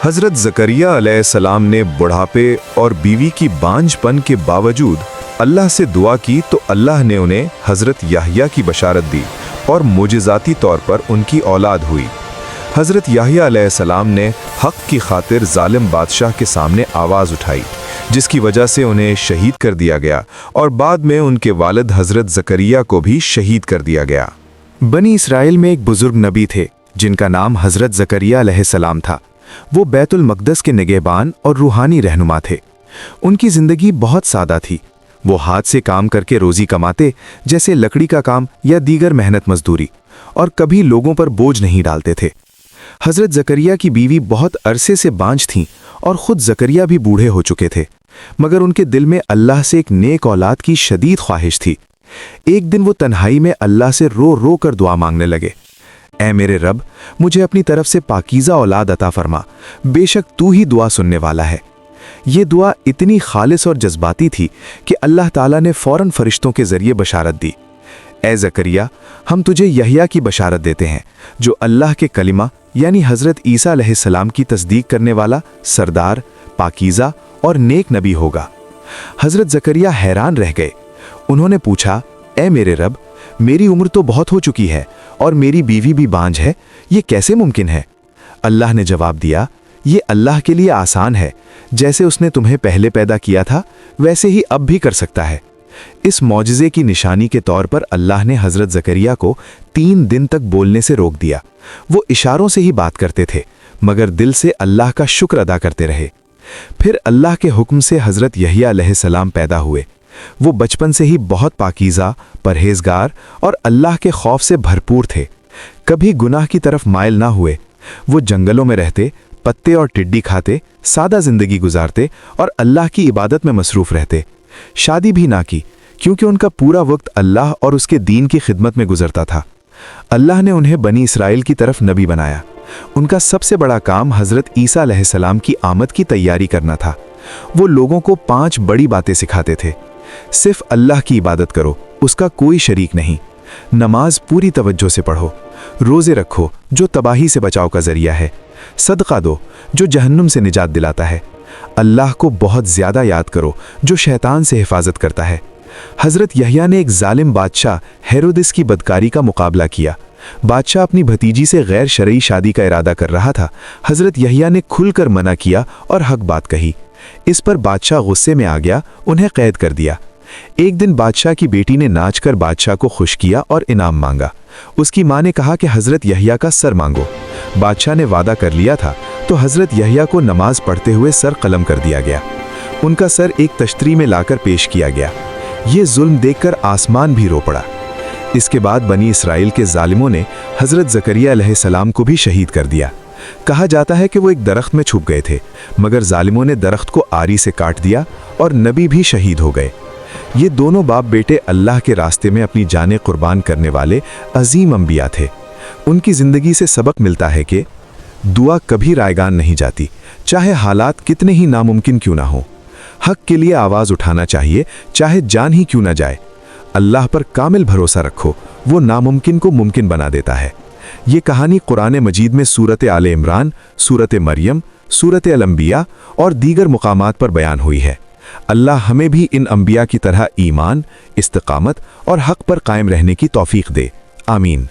हज़रत ज़करिया अलैहिस्सलाम ने बुढ़ापे और बीवी की बांझपन के बावजूद अल्लाह से दुआ की तो अल्लाह ने उन्हें हज़रत याह्या की बशारत दी और मुजिज़ाती तौर पर उनकी औलाद हुई। हज़रत याह्या अलैहिस्सलाम ने हक़ की खातिर ज़ालिम बादशाह के सामने आवाज़ उठाई, जिसकी वजह से उन्हें शहीद कर दिया गया और बाद में उनके वालिद हज़रत ज़करिया को भी शहीद कर दिया गया। बनी इसराइल में एक बुजुर्ग नबी थे जिनका नाम हज़रत ज़करिया अलैहिस्सलाम था। वो बैतुल मक़दस के निगहबान और रूहानी रहनुमा थे। उनकी ज़िंदगी बहुत सादा थी। वो हाथ से काम करके रोज़ी कमाते, जैसे लकड़ी का काम या दीगर मेहनत मजदूरी, और कभी लोगों पर बोझ नहीं डालते थे। हज़रत ज़करिया की बीवी बहुत अरसे से बांझ थीं और ख़ुद ज़करिया भी बूढ़े हो चुके थे, मगर उनके दिल में अल्लाह से एक नेक औलाद की शदीद ख्वाहिश थी। एक दिन वो तन्हाई में अल्लाह से रो रो कर दुआ मांगने लगे, ऐ मेरे रब, मुझे अपनी तरफ से पाकीज़ा औलाद अता फरमा, बेशक तू ही दुआ सुनने वाला है। ये दुआ इतनी खालिस और जज्बाती थी कि अल्लाह ताला ने फ़ौरन फरिश्तों के ज़रिए बशारत दी, ऐ ज़करिया, हम तुझे यहया की बशारत देते हैं, जो अल्लाह के कलिमा यानी हज़रत ईसा अलैहिस्सलाम की तस्दीक करने वाला सरदार, पाकीज़ा और नेक नबी होगा। हज़रत ज़करिया हैरान रह गए। उन्होंने पूछा, ऐ मेरे रब, मेरी उम्र तो बहुत हो चुकी है और मेरी बीवी भी बांझ है, ये कैसे मुमकिन है? अल्लाह ने जवाब दिया, ये अल्लाह के लिए आसान है। जैसे उसने तुम्हें पहले पैदा किया था, वैसे ही अब भी कर सकता है। इस मौजिज़े की निशानी के तौर पर अल्लाह ने हज़रत ज़करिया को 3 दिन तक बोलने से रोक दिया। वो इशारों से ही बात करते थे, मगर दिल से अल्लाह का शुक्र अदा करते रहे। फिर अल्लाह के हुक्म से हज़रत यहया अलैहिस्सलाम पैदा हुए। वो बचपन से ही बहुत पाकीज़ा, परहेज़गार और अल्लाह के खौफ से भरपूर थे। कभी गुनाह की तरफ माइल ना हुए। वो जंगलों में रहते, पत्ते और टिड्डी खाते, सादा ज़िंदगी गुजारते और अल्लाह की इबादत में मसरूफ़ रहते। शादी भी ना की, क्योंकि उनका पूरा वक्त अल्लाह और उसके दीन की खिदमत में गुजरता था। अल्लाह ने उन्हें बनी इसराइल की तरफ नबी बनाया। उनका सबसे बड़ा काम हज़रत ईसा अलैहिस्सलाम की आमद की तैयारी करना था। वो लोगों को 5 बड़ी बातें सिखाते थे। सिर्फ अल्लाह की इबादत करो, उसका कोई शरीक नहीं। नमाज पूरी तवज्जो से पढ़ो। रोज़े रखो, जो तबाही से बचाव का ज़रिया है। सदका दो, जो जहन्नुम से निजात दिलाता है। अल्लाह को बहुत ज़्यादा याद करो, जो शैतान से हिफाजत करता है। हज़रत यहया ने एक जालिम बादशाह हेरोदिस की बदकारी का मुकाबला किया। बादशाह अपनी भतीजी से गैर शरई शादी का इरादा कर रहा था। हज़रत यहया ने खुलकर मना किया और हक बात कही। इस पर बादशाह गुस्से में आ गया, उन्हें कैद कर दिया। एक दिन बादशाह की बेटी ने नाचकर बादशाह को खुश किया और इनाम मांगा। उसकी माँ ने कहा कि हज़रत यहया का सर मांगो। बादशाह ने वादा कर लिया था, तो हज़रत यहया को नमाज पढ़ते हुए सर कलम कर दिया गया। उनका सर एक तश्तरी में लाकर पेश किया गया। ये जुल्म देखकर आसमान भी रो पड़ा। इसके बाद बनी इसराइल के जालिमों ने हज़रत ज़करिया अलैहिस्सलाम को भी शहीद कर दिया। कहा जाता है कि वो एक दरख्त में छुप गए थे, मगर जालिमों ने दरख्त को आरी से काट दिया और नबी भी शहीद हो गए। ये दोनों बाप बेटे अल्लाह के रास्ते में अपनी जानें कुर्बान करने वाले अजीम अंबिया थे। उनकी ज़िंदगी से सबक मिलता है कि दुआ कभी रायगान नहीं जाती, चाहे हालात कितने ही नामुमकिन क्यों ना हो। हक के लिए आवाज़ उठाना चाहिए, चाहे जान ही क्यों ना जाए। अल्लाह पर कामिल भरोसा रखो, वो नामुमकिन को मुमकिन बना देता है। ये कहानी कुरान मजीद में सूरत आले इमरान, सूरत मरियम, सूरत अल-अंबिया और दीगर मुकामात पर बयान हुई है। अल्लाह हमें भी इन अंबिया की तरह ईमान, इस्तिकामत और हक पर कायम रहने की तौफीक दे। आमीन।